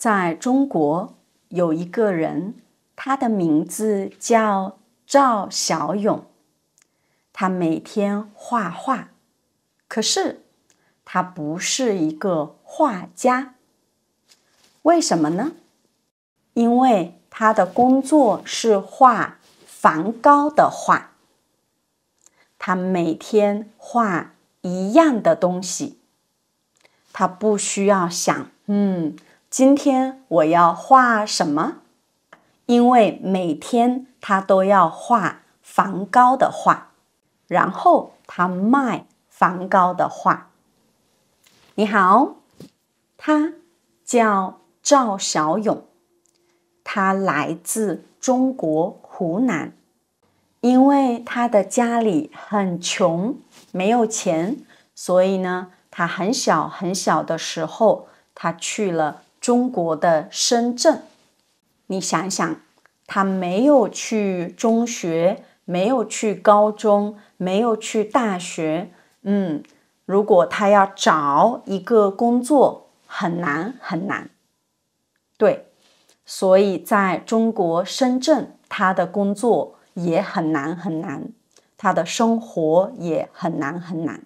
在中国有一个人，他的名字叫赵小勇。他每天画画，可是他不是一个画家。为什么呢？因为他的工作是画梵高的画。他每天画一样的东西，他不需要想，今天我要画什么？因为每天他都要画梵高的画，然后他卖梵高的画。你好，他叫赵小勇，他来自中国湖南。因为他的家里很穷，没有钱，所以呢，他很小很小的时候，他去了中国的深圳。你想想，他没有去中学，没有去高中，没有去大学，如果他要找一个工作，很难很难。对，所以在中国深圳，他的工作也很难很难，他的生活也很难很难。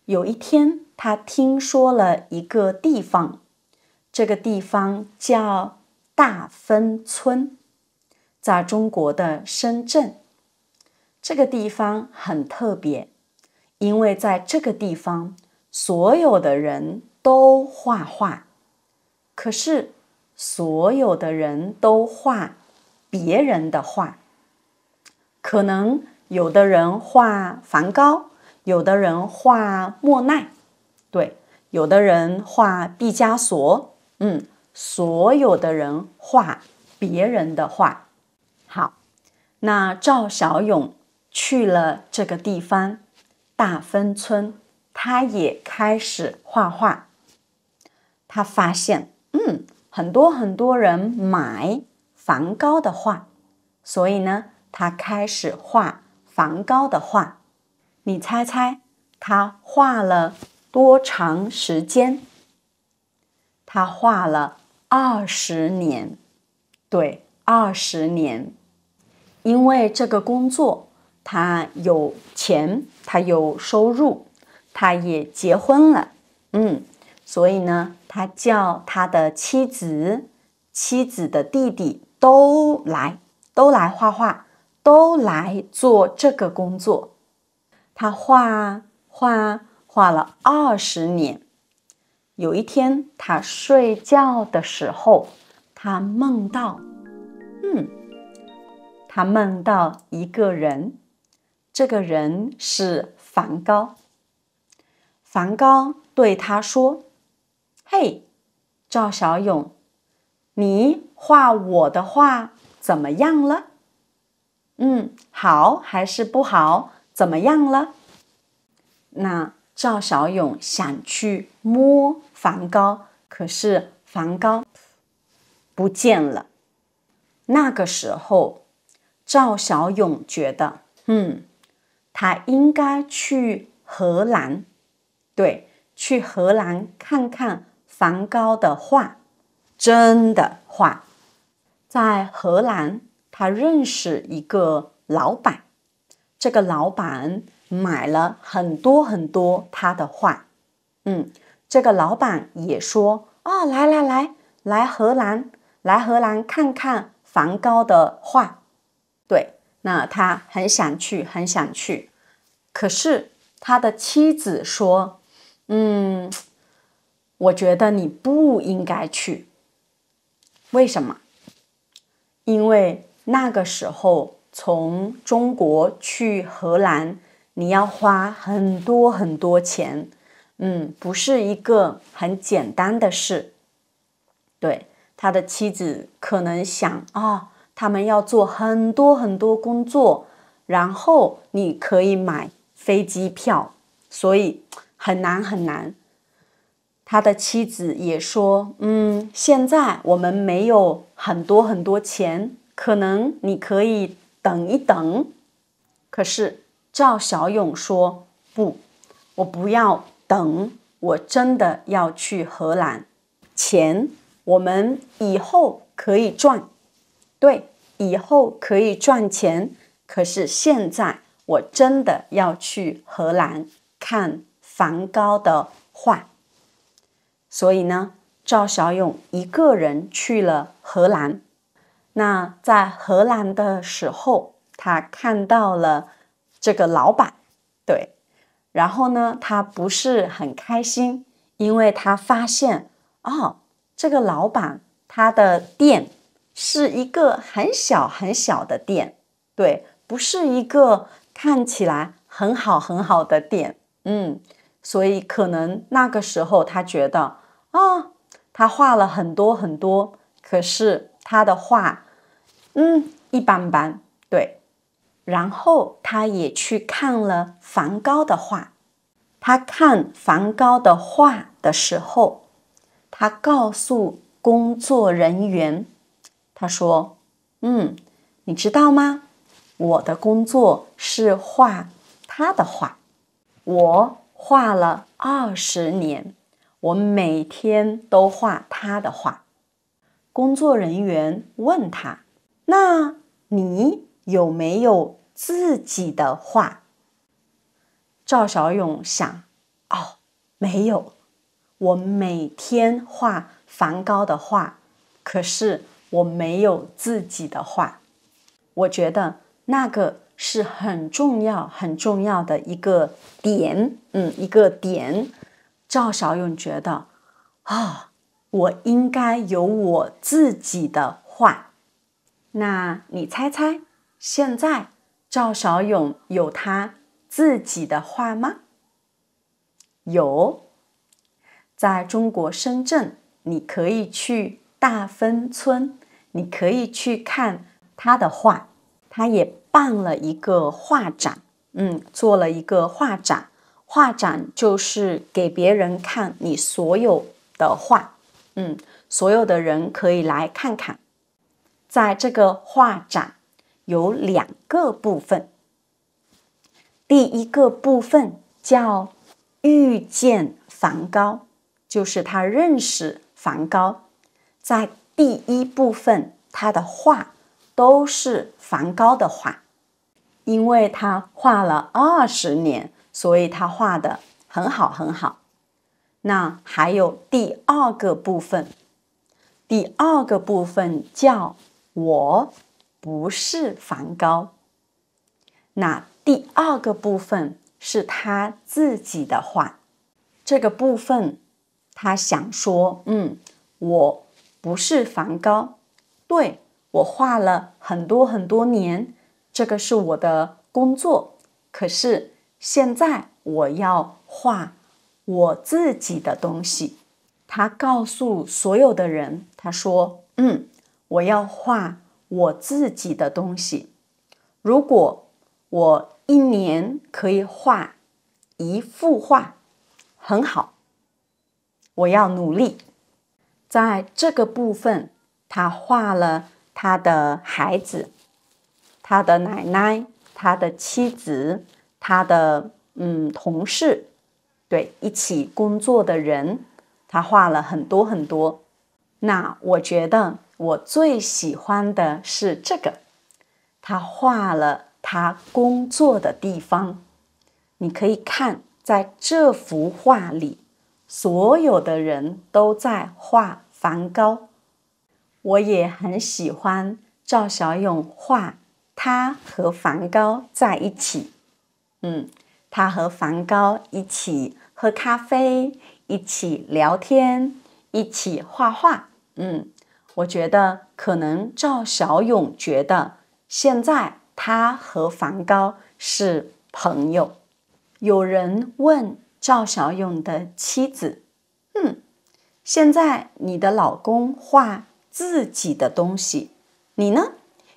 有一天，他听说了一个地方，这个地方叫大芬村，在中国的深圳。这个地方很特别，因为在这个地方，所有的人都画画，可是所有的人都画别人的画。可能有的人画梵高，有的人画莫奈，对，有的人画毕加索，所有的人画别人的画。好，那赵小勇去了这个地方，大芬村，他也开始画画。他发现，很多很多人买梵高的画，所以呢，他开始画梵高的画。你猜猜他画了多长时间？他画了20年。对，20年。因为这个工作，他有钱，他有收入，他也结婚了。所以呢，他叫他的妻子的弟弟都来画画，都来做这个工作。他画了20年。有一天，他睡觉的时候，他梦到一个人，这个人是梵高。梵高对他说：“嘿，赵小勇，你画我的画怎么样了？好还是不好？怎么样了？”那赵小勇想去摸梵高，可是梵高不见了。那个时候，赵小勇觉得，他应该去荷兰，对，去荷兰看看梵高的画，真的画。在荷兰，他认识一个老板，这个老板买了很多很多他的画。这个老板也说，来荷兰看看梵高的画。对，那他很想去，很想去。可是他的妻子说，我觉得你不应该去。为什么？因为那个时候从中国去荷兰，你要花很多很多钱，不是一个很简单的事。对，他的妻子可能想，他们要做很多很多工作，然后你可以买飞机票，所以很难很难。他的妻子也说，现在我们没有很多很多钱，可能你可以等一等。可是赵小勇说，不，我不要等，我真的要去荷兰，钱我们以后可以赚，对，以后可以赚钱。可是现在我真的要去荷兰看梵高的画。所以呢，赵小勇一个人去了荷兰。那在荷兰的时候，他看到了这个老板，对，然后呢，他不是很开心，因为他发现，这个老板他的店是一个很小很小的店，对，不是一个看起来很好很好的店，所以可能那个时候他觉得，他画了很多很多，可是他的画，一般般，对。然后他也去看了梵高的画。他看梵高的画的时候，他告诉工作人员，他说：“你知道吗？我的工作是画他的画，我画了20年，我每天都画他的画。”工作人员问他：“那你有没有自己的画？”赵小勇想，没有，我每天画梵高的画，可是我没有自己的画。我觉得那个是很重要很重要的一个点，一个点。赵小勇觉得，我应该有我自己的画。那你猜猜，现在赵小勇有他自己的画吗？有，在中国深圳，你可以去大芬村，你可以去看他的画。他也办了一个画展，做了一个画展。画展就是给别人看你所有的画，所有的人可以来看看。在这个画展有2个部分，第一个部分叫遇见梵高，就是他认识梵高。在第一部分，他的画都是梵高的画，因为他画了20年，所以他画的很好很好。那还有第2个部分，第2个部分叫我不是梵高。那第2个部分是他自己的画。这个部分他想说，我不是梵高，对，我画了很多很多年，这个是我的工作，可是现在我要画我自己的东西。他告诉所有的人，他说，我要画我自己的东西。如果我1年可以画1幅画，很好，我要努力。在这个部分，他画了他的孩子，他的奶奶，他的妻子，他的同事，对，一起工作的人，他画了很多很多。那我觉得我最喜欢的是这个，他画了他工作的地方。你可以看，在这幅画里，所有的人都在画梵高。我也很喜欢赵小勇画他和梵高在一起。他和梵高一起喝咖啡，一起聊天，一起画画。我觉得可能赵小勇觉得现在他和梵高是朋友。有人问赵小勇的妻子，现在你的老公画自己的东西，你呢？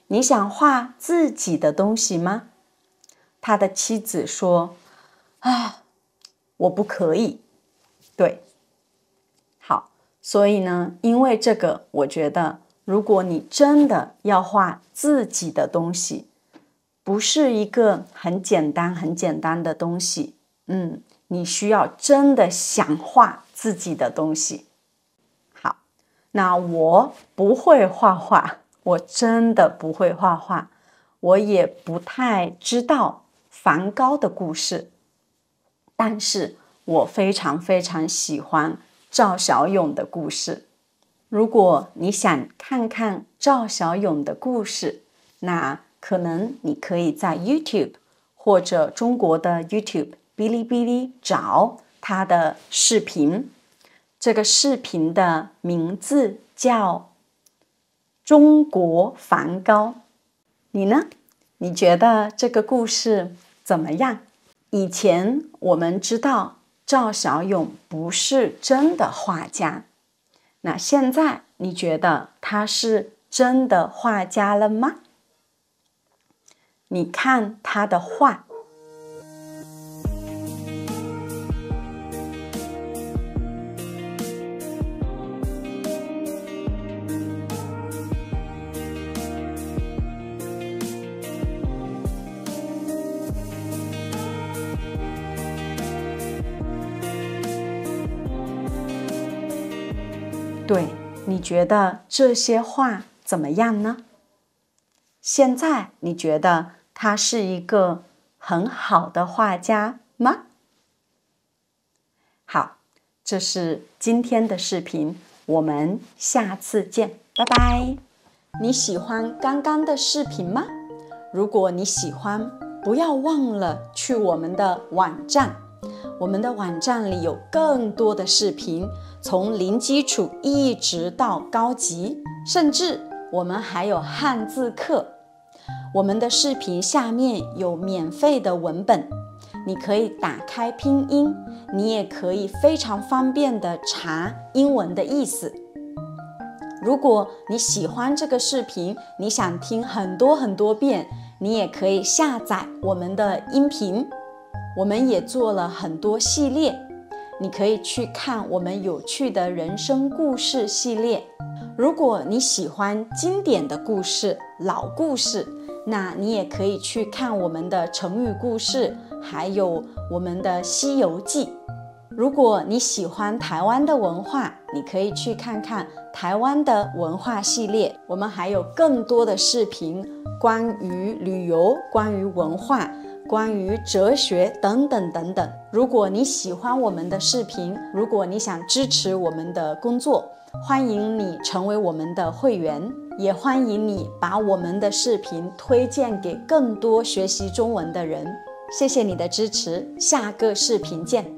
你想画自己的东西吗？他的妻子说，我不可以。对，好，所以呢，因为这个，我觉得如果你真的要画自己的东西，不是一个很简单很简单的东西，你需要真的想画自己的东西。好，那我不会画画，我真的不会画画，我也不太知道梵高的故事，但是我非常非常喜欢赵小勇的故事。如果你想看看赵小勇的故事，那可能你可以在 YouTube 或者中国的 YouTube 哔哩哔哩找他的视频。这个视频的名字叫中国梵高。你呢？你觉得这个故事怎么样？以前我们知道赵小勇不是真的画家，那现在你觉得他是真的画家了吗？你看他的画，对，你觉得这些画怎么样呢？现在你觉得他是一个很好的画家吗？好，这是今天的视频，我们下次见，拜拜。你喜欢刚刚的视频吗？如果你喜欢，不要忘了去我们的网站。我们的网站里有更多的视频，从零基础一直到高级，甚至我们还有汉字课。我们的视频下面有免费的文本，你可以打开拼音，你也可以非常方便地查英文的意思。如果你喜欢这个视频，你想听很多遍，你也可以下载我们的音频。我们也做了很多系列，你可以去看我们有趣的人生故事系列。如果你喜欢经典的故事、老故事，那你也可以去看我们的成语故事，还有我们的《西游记》。如果你喜欢台湾的文化，你可以去看看台湾的文化系列。我们还有更多的视频，关于旅游、关于文化、关于哲学等等等等。如果你喜欢我们的视频，如果你想支持我们的工作，欢迎你成为我们的会员，也欢迎你把我们的视频推荐给更多学习中文的人。谢谢你的支持，下个视频见。